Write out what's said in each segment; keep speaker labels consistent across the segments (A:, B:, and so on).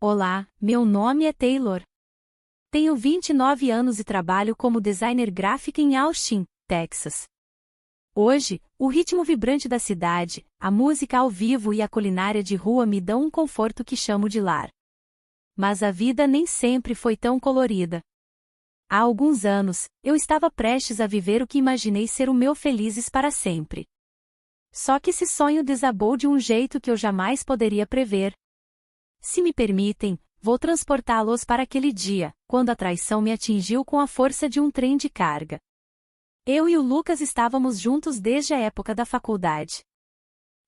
A: Olá, meu nome é Taylor. Tenho 29 anos e trabalho como designer gráfica em Austin, Texas. Hoje, o ritmo vibrante da cidade, a música ao vivo e a culinária de rua me dão um conforto que chamo de lar. Mas a vida nem sempre foi tão colorida. Há alguns anos, eu estava prestes a viver o que imaginei ser o meu felizes para sempre. Só que esse sonho desabou de um jeito que eu jamais poderia prever. Se me permitem, vou transportá-los para aquele dia, quando a traição me atingiu com a força de um trem de carga. Eu e o Lucas estávamos juntos desde a época da faculdade.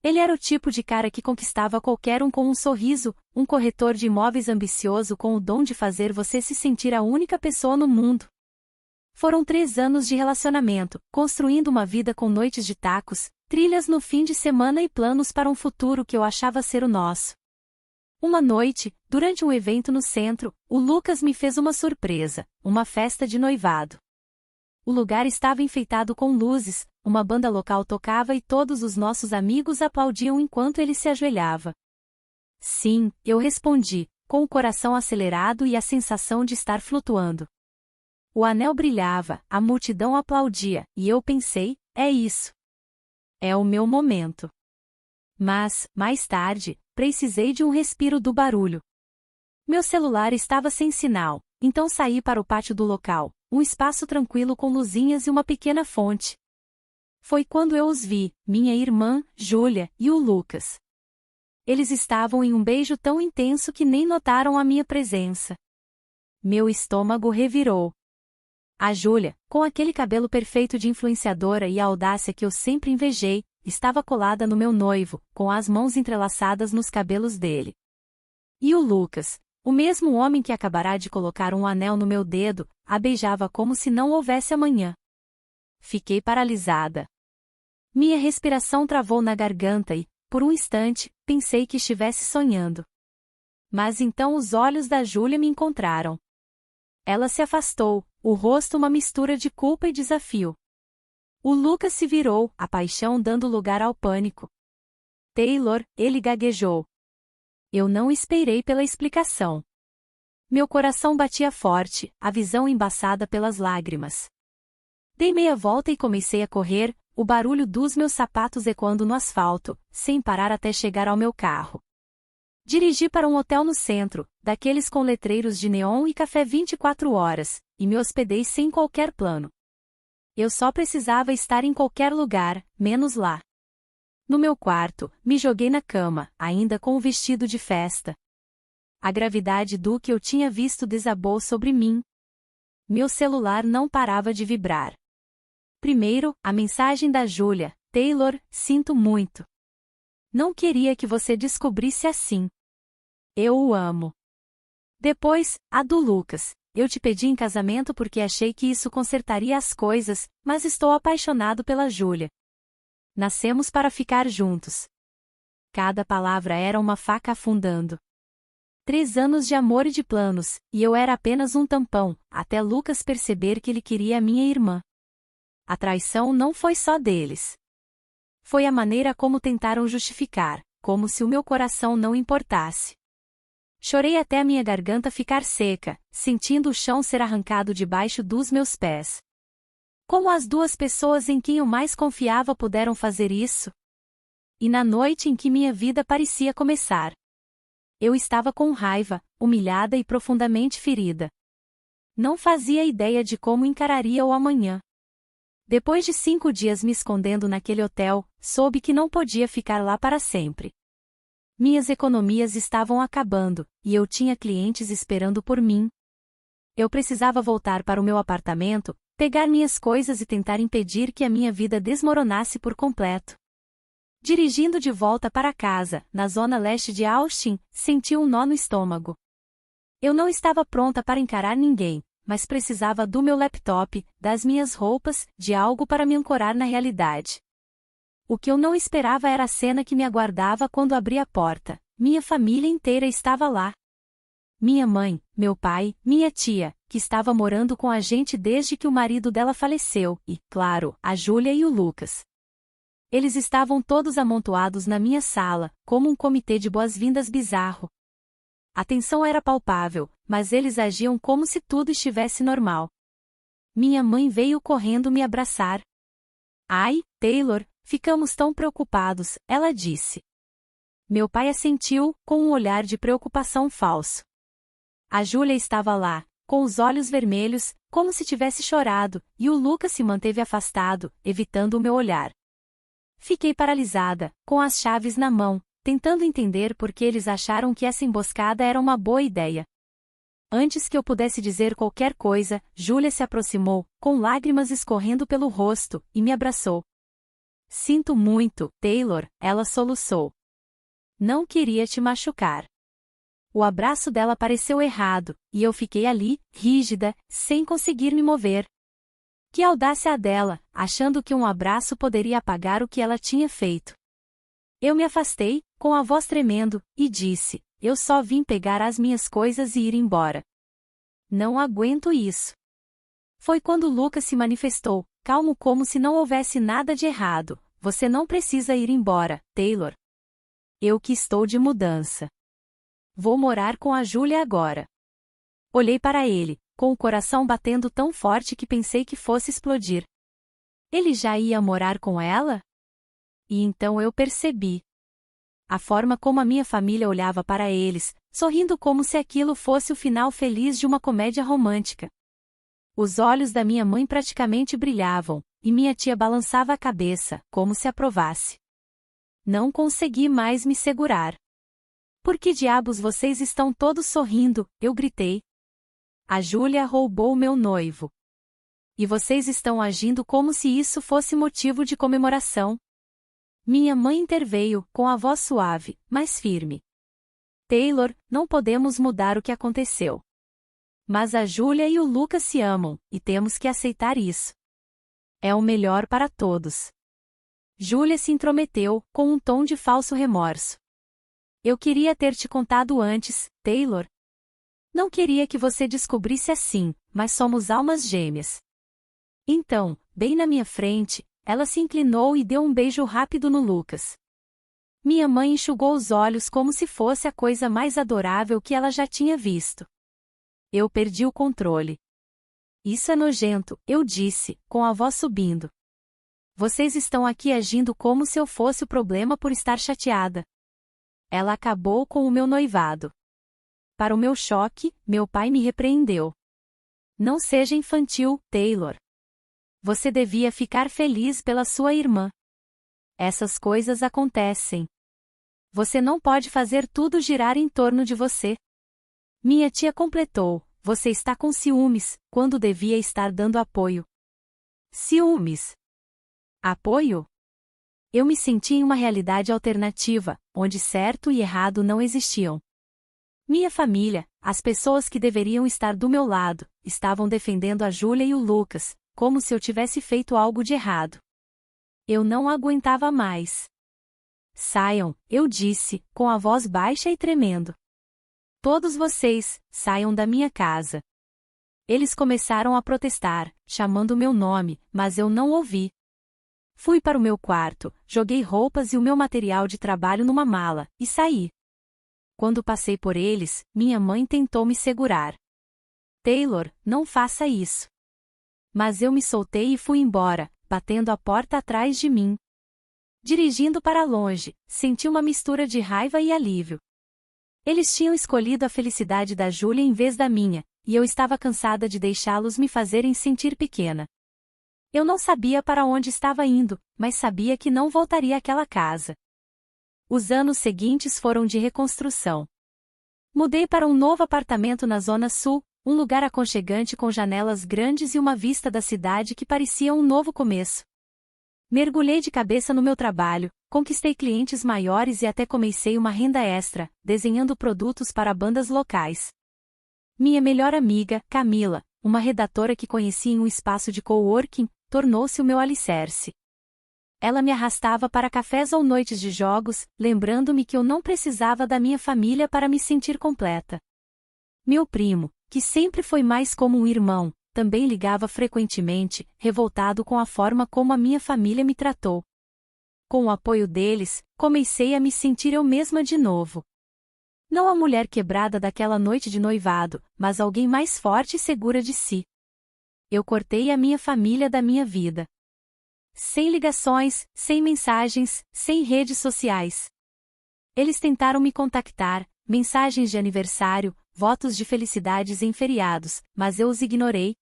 A: Ele era o tipo de cara que conquistava qualquer um com um sorriso, um corretor de imóveis ambicioso com o dom de fazer você se sentir a única pessoa no mundo. Foram 3 anos de relacionamento, construindo uma vida com noites de tacos, trilhas no fim de semana e planos para um futuro que eu achava ser o nosso. Uma noite, durante um evento no centro, o Lucas me fez uma surpresa, uma festa de noivado. O lugar estava enfeitado com luzes, uma banda local tocava e todos os nossos amigos aplaudiam enquanto ele se ajoelhava. Sim, eu respondi, com o coração acelerado e a sensação de estar flutuando. O anel brilhava, a multidão aplaudia, e eu pensei, é isso. É o meu momento. Mas, mais tarde, precisei de um respiro do barulho. Meu celular estava sem sinal, então saí para o pátio do local, um espaço tranquilo com luzinhas e uma pequena fonte. Foi quando eu os vi, minha irmã, Júlia, e o Lucas. Eles estavam em um beijo tão intenso que nem notaram a minha presença. Meu estômago revirou. A Júlia, com aquele cabelo perfeito de influenciadora e a audácia que eu sempre invejei, estava colada no meu noivo, com as mãos entrelaçadas nos cabelos dele. E o Lucas, o mesmo homem que acabará de colocar um anel no meu dedo, a beijava como se não houvesse amanhã. Fiquei paralisada. Minha respiração travou na garganta e, por um instante, pensei que estivesse sonhando. Mas então os olhos da Júlia me encontraram. Ela se afastou, o rosto uma mistura de culpa e desafio. O Lucas se virou, a paixão dando lugar ao pânico. Taylor, ele gaguejou. Eu não esperei pela explicação. Meu coração batia forte, a visão embaçada pelas lágrimas. Dei meia volta e comecei a correr, o barulho dos meus sapatos ecoando no asfalto, sem parar até chegar ao meu carro. Dirigi para um hotel no centro, daqueles com letreiros de neon e café 24 horas, e me hospedei sem qualquer plano. Eu só precisava estar em qualquer lugar, menos lá. No meu quarto, me joguei na cama, ainda com o vestido de festa. A gravidade do que eu tinha visto desabou sobre mim. Meu celular não parava de vibrar. Primeiro, a mensagem da Júlia: Taylor, sinto muito. Não queria que você descobrisse assim. Eu o amo. Depois, a do Lucas: eu te pedi em casamento porque achei que isso consertaria as coisas, mas estou apaixonado pela Júlia. Nascemos para ficar juntos. Cada palavra era uma faca afundando. 3 anos de amor e de planos, e eu era apenas um tampão, até Lucas perceber que ele queria a minha irmã. A traição não foi só deles. Foi a maneira como tentaram justificar, como se o meu coração não importasse. Chorei até a minha garganta ficar seca, sentindo o chão ser arrancado debaixo dos meus pés. Como as 2 pessoas em quem eu mais confiava puderam fazer isso? E na noite em que minha vida parecia começar, eu estava com raiva, humilhada e profundamente ferida. Não fazia ideia de como encararia o amanhã. Depois de 5 dias me escondendo naquele hotel, soube que não podia ficar lá para sempre. Minhas economias estavam acabando, e eu tinha clientes esperando por mim. Eu precisava voltar para o meu apartamento, pegar minhas coisas e tentar impedir que a minha vida desmoronasse por completo. Dirigindo de volta para casa, na zona leste de Austin, senti um nó no estômago. Eu não estava pronta para encarar ninguém, mas precisava do meu laptop, das minhas roupas, de algo para me ancorar na realidade. O que eu não esperava era a cena que me aguardava quando abri a porta. Minha família inteira estava lá. Minha mãe, meu pai, minha tia, que estava morando com a gente desde que o marido dela faleceu, e, claro, a Júlia e o Lucas. Eles estavam todos amontoados na minha sala, como um comitê de boas-vindas bizarro. A tensão era palpável, mas eles agiam como se tudo estivesse normal. Minha mãe veio correndo me abraçar. Ai, Taylor, ficamos tão preocupados, ela disse. Meu pai assentiu, com um olhar de preocupação falso. A Júlia estava lá, com os olhos vermelhos, como se tivesse chorado, e o Lucas se manteve afastado, evitando o meu olhar. Fiquei paralisada, com as chaves na mão, tentando entender por que eles acharam que essa emboscada era uma boa ideia. Antes que eu pudesse dizer qualquer coisa, Júlia se aproximou, com lágrimas escorrendo pelo rosto, e me abraçou. Sinto muito, Taylor, ela soluçou. Não queria te machucar. O abraço dela pareceu errado, e eu fiquei ali, rígida, sem conseguir me mover. Que audácia a dela, achando que um abraço poderia apagar o que ela tinha feito. Eu me afastei, com a voz tremendo, e disse, eu só vim pegar as minhas coisas e ir embora. Não aguento isso. Foi quando Lucas se manifestou, calmo como se não houvesse nada de errado. Você não precisa ir embora, Taylor. Eu que estou de mudança. Vou morar com a Júlia agora. Olhei para ele, com o coração batendo tão forte que pensei que fosse explodir. Ele já ia morar com ela? E então eu percebi. A forma como a minha família olhava para eles, sorrindo como se aquilo fosse o final feliz de uma comédia romântica. Os olhos da minha mãe praticamente brilhavam, e minha tia balançava a cabeça, como se aprovasse. Não consegui mais me segurar. Por que diabos vocês estão todos sorrindo? Eu gritei. A Júlia roubou meu noivo. E vocês estão agindo como se isso fosse motivo de comemoração. Minha mãe interveio, com a voz suave, mas firme. Taylor, não podemos mudar o que aconteceu. Mas a Júlia e o Lucas se amam, e temos que aceitar isso. É o melhor para todos. Júlia se intrometeu, com um tom de falso remorso. Eu queria ter te contado antes, Taylor. Não queria que você descobrisse assim, mas somos almas gêmeas. Então, bem na minha frente, ela se inclinou e deu um beijo rápido no Lucas. Minha mãe enxugou os olhos como se fosse a coisa mais adorável que ela já tinha visto. Eu perdi o controle. Isso é nojento, eu disse, com a voz subindo. Vocês estão aqui agindo como se eu fosse o problema por estar chateada. Ela acabou com o meu noivado. Para o meu choque, meu pai me repreendeu. Não seja infantil, Taylor. Você devia ficar feliz pela sua irmã. Essas coisas acontecem. Você não pode fazer tudo girar em torno de você. Minha tia completou, você está com ciúmes, quando devia estar dando apoio. Ciúmes. Apoio? Eu me senti em uma realidade alternativa, onde certo e errado não existiam. Minha família, as pessoas que deveriam estar do meu lado, estavam defendendo a Júlia e o Lucas, como se eu tivesse feito algo de errado. Eu não aguentava mais. Saiam, eu disse, com a voz baixa e tremendo. Todos vocês, saiam da minha casa. Eles começaram a protestar, chamando meu nome, mas eu não ouvi. Fui para o meu quarto, joguei roupas e o meu material de trabalho numa mala, e saí. Quando passei por eles, minha mãe tentou me segurar. Taylor, não faça isso. Mas eu me soltei e fui embora, batendo a porta atrás de mim. Dirigindo para longe, senti uma mistura de raiva e alívio. Eles tinham escolhido a felicidade da Júlia em vez da minha, e eu estava cansada de deixá-los me fazerem sentir pequena. Eu não sabia para onde estava indo, mas sabia que não voltaria àquela casa. Os anos seguintes foram de reconstrução. Mudei para um novo apartamento na Zona Sul, um lugar aconchegante com janelas grandes e uma vista da cidade que parecia um novo começo. Mergulhei de cabeça no meu trabalho, conquistei clientes maiores e até comecei uma renda extra, desenhando produtos para bandas locais. Minha melhor amiga, Camila, uma redatora que conheci em um espaço de coworking, tornou-se o meu alicerce. Ela me arrastava para cafés ou noites de jogos, lembrando-me que eu não precisava da minha família para me sentir completa. Meu primo, que sempre foi mais como um irmão, também ligava frequentemente, revoltado com a forma como a minha família me tratou. Com o apoio deles, comecei a me sentir eu mesma de novo. Não a mulher quebrada daquela noite de noivado, mas alguém mais forte e segura de si. Eu cortei a minha família da minha vida. Sem ligações, sem mensagens, sem redes sociais. Eles tentaram me contactar, mensagens de aniversário, votos de felicidades em feriados, mas eu os ignorei.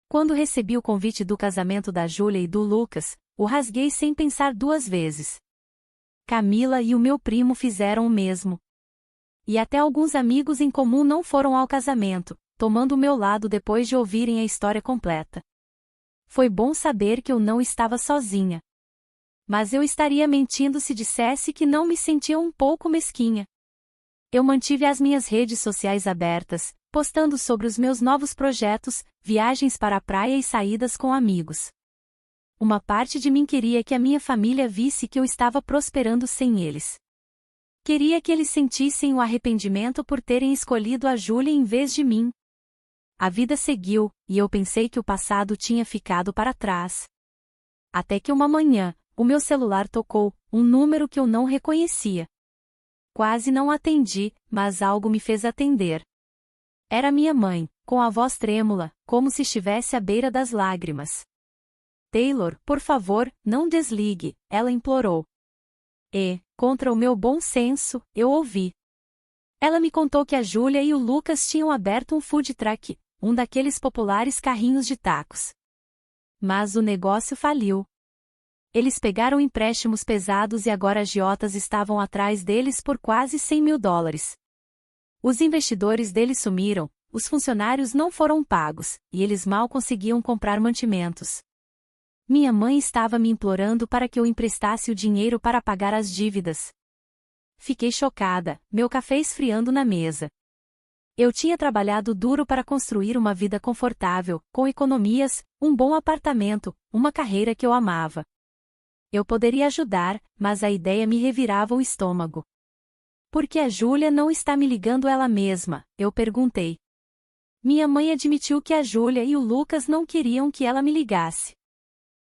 A: Quando recebi o convite do casamento da Júlia e do Lucas, o rasguei sem pensar duas vezes. Camila e o meu primo fizeram o mesmo. E até alguns amigos em comum não foram ao casamento, tomando o meu lado depois de ouvirem a história completa. Foi bom saber que eu não estava sozinha. Mas eu estaria mentindo se dissesse que não me sentia um pouco mesquinha. Eu mantive as minhas redes sociais abertas, postando sobre os meus novos projetos, viagens para a praia e saídas com amigos. Uma parte de mim queria que a minha família visse que eu estava prosperando sem eles. Queria que eles sentissem o arrependimento por terem escolhido a Júlia em vez de mim. A vida seguiu, e eu pensei que o passado tinha ficado para trás. Até que uma manhã, o meu celular tocou, um número que eu não reconhecia. Quase não atendi, mas algo me fez atender. Era minha mãe, com a voz trêmula, como se estivesse à beira das lágrimas. Taylor, por favor, não desligue, ela implorou. E, contra o meu bom senso, eu ouvi. Ela me contou que a Júlia e o Lucas tinham aberto um food truck, um daqueles populares carrinhos de tacos. Mas o negócio faliu. Eles pegaram empréstimos pesados e agora agiotas estavam atrás deles por quase US$100.000. Os investidores deles sumiram, os funcionários não foram pagos, e eles mal conseguiam comprar mantimentos. Minha mãe estava me implorando para que eu emprestasse o dinheiro para pagar as dívidas. Fiquei chocada, meu café esfriando na mesa. Eu tinha trabalhado duro para construir uma vida confortável, com economias, um bom apartamento, uma carreira que eu amava. Eu poderia ajudar, mas a ideia me revirava o estômago. Por que a Júlia não está me ligando ela mesma? Eu perguntei. Minha mãe admitiu que a Júlia e o Lucas não queriam que ela me ligasse.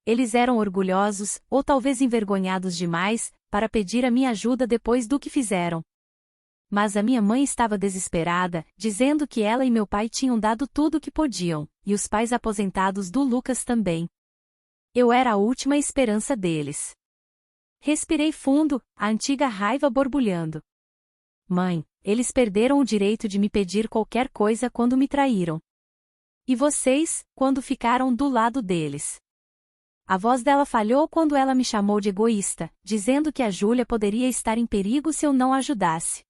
A: Eles eram orgulhosos, ou talvez envergonhados demais, para pedir a minha ajuda depois do que fizeram. Mas a minha mãe estava desesperada, dizendo que ela e meu pai tinham dado tudo o que podiam, e os pais aposentados do Lucas também. Eu era a última esperança deles. Respirei fundo, a antiga raiva borbulhando. Mãe, eles perderam o direito de me pedir qualquer coisa quando me traíram. E vocês, quando ficaram do lado deles? A voz dela falhou quando ela me chamou de egoísta, dizendo que a Júlia poderia estar em perigo se eu não ajudasse.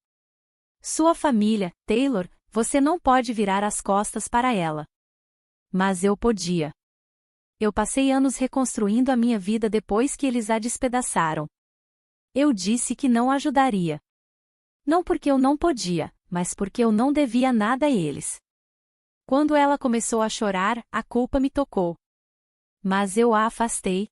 A: Sua família, Taylor, você não pode virar as costas para ela. Mas eu podia. Eu passei anos reconstruindo a minha vida depois que eles a despedaçaram. Eu disse que não ajudaria. Não porque eu não podia, mas porque eu não devia nada a eles. Quando ela começou a chorar, a culpa me tocou. Mas eu a afastei.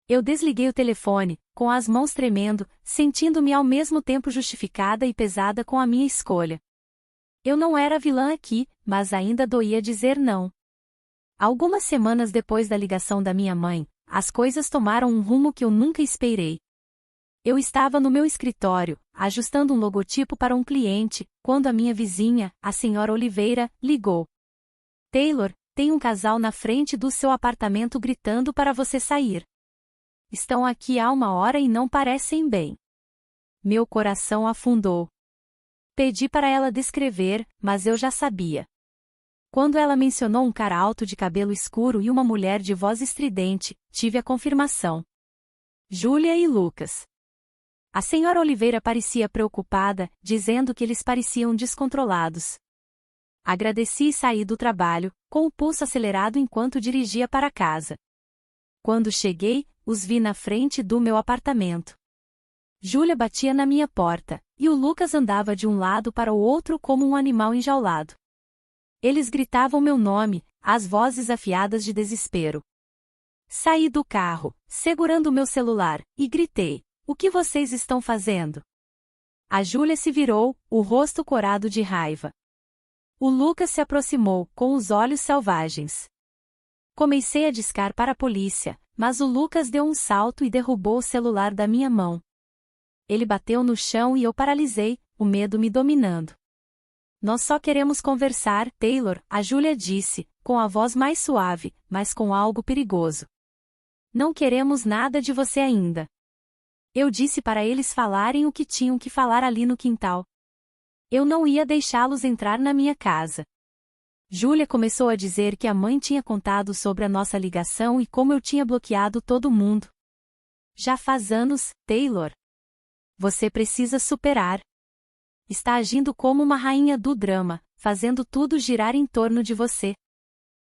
A: Eu desliguei o telefone, com as mãos tremendo, sentindo-me ao mesmo tempo justificada e pesada com a minha escolha. Eu não era vilã aqui, mas ainda doía dizer não. Algumas semanas depois da ligação da minha mãe, as coisas tomaram um rumo que eu nunca esperei. Eu estava no meu escritório, ajustando um logotipo para um cliente, quando a minha vizinha, a senhora Oliveira, ligou. Taylor, tem um casal na frente do seu apartamento gritando para você sair. Estão aqui há 1 hora e não parecem bem. Meu coração afundou. Pedi para ela descrever, mas eu já sabia. Quando ela mencionou um cara alto de cabelo escuro e uma mulher de voz estridente, tive a confirmação. Júlia e Lucas. A senhora Oliveira parecia preocupada, dizendo que eles pareciam descontrolados. Agradeci e saí do trabalho, com o pulso acelerado enquanto dirigia para casa. Quando cheguei, os vi na frente do meu apartamento. Júlia batia na minha porta, e o Lucas andava de um lado para o outro como um animal enjaulado. Eles gritavam meu nome, as vozes afiadas de desespero. Saí do carro, segurando meu celular, e gritei: "O que vocês estão fazendo?" A Júlia se virou, o rosto corado de raiva. O Lucas se aproximou, com os olhos selvagens. Comecei a discar para a polícia, mas o Lucas deu um salto e derrubou o celular da minha mão. Ele bateu no chão e eu paralisei, o medo me dominando. Nós só queremos conversar, Taylor, a Julia disse, com a voz mais suave, mas com algo perigoso. Não queremos nada de você ainda. Eu disse para eles falarem o que tinham que falar ali no quintal. Eu não ia deixá-los entrar na minha casa. Julia começou a dizer que a mãe tinha contado sobre a nossa ligação e como eu tinha bloqueado todo mundo. Já faz anos, Taylor. Você precisa superar. Está agindo como uma rainha do drama, fazendo tudo girar em torno de você.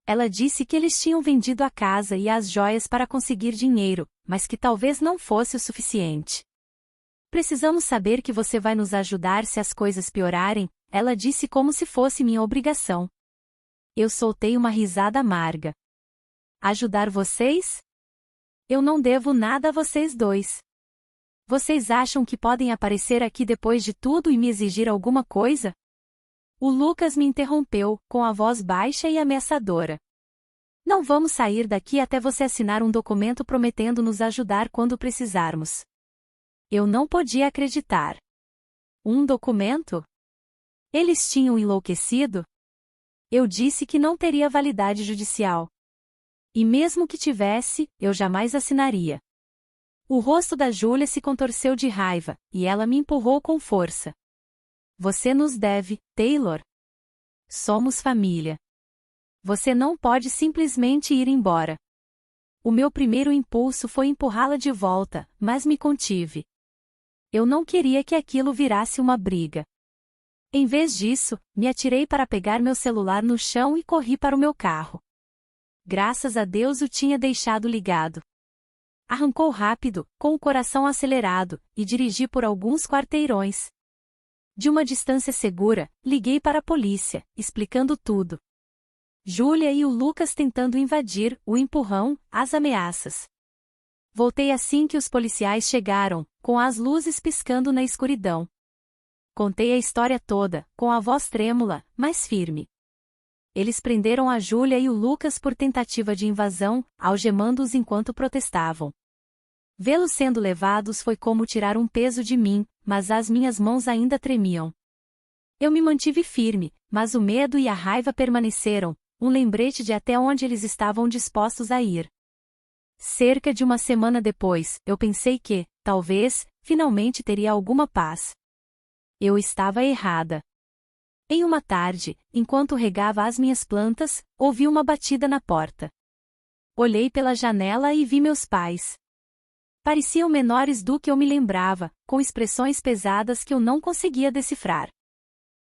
A: Ela disse que eles tinham vendido a casa e as joias para conseguir dinheiro, mas que talvez não fosse o suficiente. Precisamos saber que você vai nos ajudar se as coisas piorarem, ela disse como se fosse minha obrigação. Eu soltei uma risada amarga. Ajudar vocês? Eu não devo nada a vocês dois. Vocês acham que podem aparecer aqui depois de tudo e me exigir alguma coisa? O Lucas me interrompeu, com a voz baixa e ameaçadora. Não vamos sair daqui até você assinar um documento prometendo nos ajudar quando precisarmos. Eu não podia acreditar. Um documento? Eles tinham enlouquecido? Eu disse que não teria validade judicial. E mesmo que tivesse, eu jamais assinaria. O rosto da Julia se contorceu de raiva, e ela me empurrou com força. Você nos deve, Taylor. Somos família. Você não pode simplesmente ir embora. O meu primeiro impulso foi empurrá-la de volta, mas me contive. Eu não queria que aquilo virasse uma briga. Em vez disso, me atirei para pegar meu celular no chão e corri para o meu carro. Graças a Deus o tinha deixado ligado. Arrancou rápido, com o coração acelerado, e dirigi por alguns quarteirões. De uma distância segura, liguei para a polícia, explicando tudo. Julia e o Lucas tentando invadir, o empurrão, as ameaças. Voltei assim que os policiais chegaram, com as luzes piscando na escuridão. Contei a história toda, com a voz trêmula, mas firme. Eles prenderam a Julia e o Lucas por tentativa de invasão, algemando-os enquanto protestavam. Vê-los sendo levados foi como tirar um peso de mim, mas as minhas mãos ainda tremiam. Eu me mantive firme, mas o medo e a raiva permaneceram, um lembrete de até onde eles estavam dispostos a ir. Cerca de uma semana depois, eu pensei que, talvez, finalmente teria alguma paz. Eu estava errada. Em uma tarde, enquanto regava as minhas plantas, ouvi uma batida na porta. Olhei pela janela e vi meus pais. Pareciam menores do que eu me lembrava, com expressões pesadas que eu não conseguia decifrar.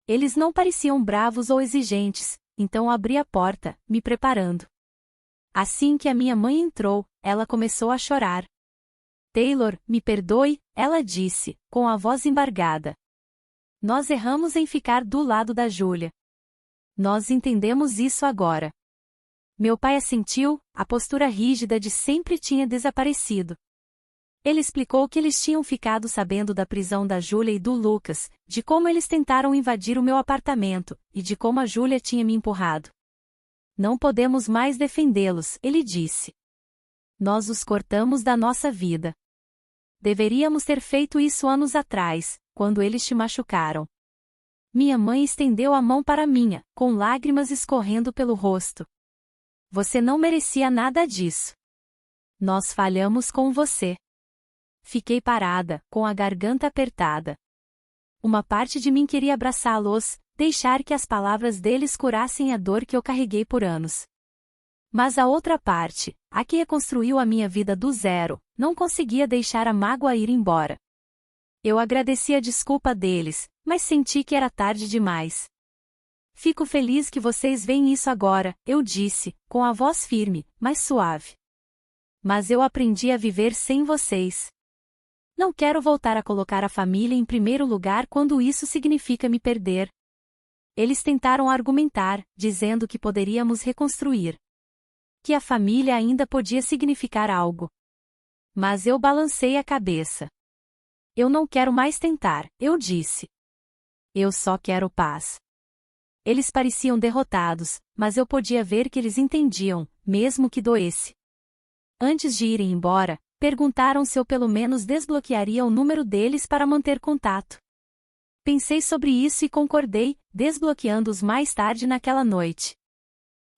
A: Eles não pareciam bravos ou exigentes, então abri a porta, me preparando. Assim que a minha mãe entrou, ela começou a chorar. Taylor, me perdoe, ela disse, com a voz embargada. Nós erramos em ficar do lado da Julia. Nós entendemos isso agora. Meu pai assentiu, a postura rígida de sempre tinha desaparecido. Ele explicou que eles tinham ficado sabendo da prisão da Julia e do Lucas, de como eles tentaram invadir o meu apartamento, e de como a Julia tinha me empurrado. Não podemos mais defendê-los, ele disse. Nós os cortamos da nossa vida. Deveríamos ter feito isso anos atrás, quando eles te machucaram. Minha mãe estendeu a mão para a minha, com lágrimas escorrendo pelo rosto. Você não merecia nada disso. Nós falhamos com você. Fiquei parada, com a garganta apertada. Uma parte de mim queria abraçá-los, deixar que as palavras deles curassem a dor que eu carreguei por anos. Mas a outra parte, a que reconstruiu a minha vida do zero, não conseguia deixar a mágoa ir embora. Eu agradeci a desculpa deles, mas senti que era tarde demais. Fico feliz que vocês veem isso agora, eu disse, com a voz firme, mas suave. Mas eu aprendi a viver sem vocês. Não quero voltar a colocar a família em primeiro lugar quando isso significa me perder. Eles tentaram argumentar, dizendo que poderíamos reconstruir. Que a família ainda podia significar algo. Mas eu balancei a cabeça. Eu não quero mais tentar, eu disse. Eu só quero paz. Eles pareciam derrotados, mas eu podia ver que eles entendiam, mesmo que doesse. Antes de irem embora, perguntaram se eu pelo menos desbloquearia o número deles para manter contato. Pensei sobre isso e concordei, desbloqueando-os mais tarde naquela noite.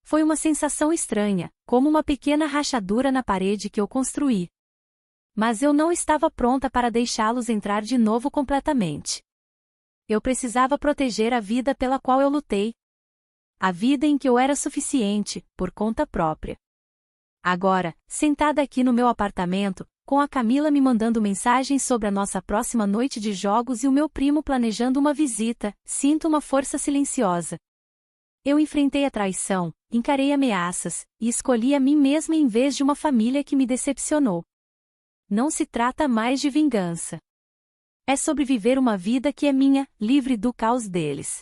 A: Foi uma sensação estranha, como uma pequena rachadura na parede que eu construí. Mas eu não estava pronta para deixá-los entrar de novo completamente. Eu precisava proteger a vida pela qual eu lutei. A vida em que eu era suficiente, por conta própria. Agora, sentada aqui no meu apartamento, com a Camila me mandando mensagens sobre a nossa próxima noite de jogos e o meu primo planejando uma visita, sinto uma força silenciosa. Eu enfrentei a traição, encarei ameaças, e escolhi a mim mesma em vez de uma família que me decepcionou. Não se trata mais de vingança. É sobre viver uma vida que é minha, livre do caos deles.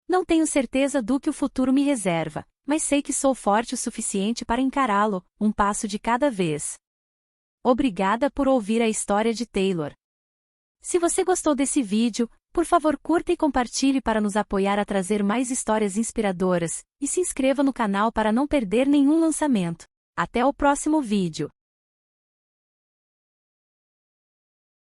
A: Não tenho certeza do que o futuro me reserva, mas sei que sou forte o suficiente para encará-lo, um passo de cada vez. Obrigada por ouvir a história de Taylor. Se você gostou desse vídeo, por favor curta e compartilhe para nos apoiar a trazer mais histórias inspiradoras, e se inscreva no canal para não perder nenhum lançamento. Até o próximo vídeo.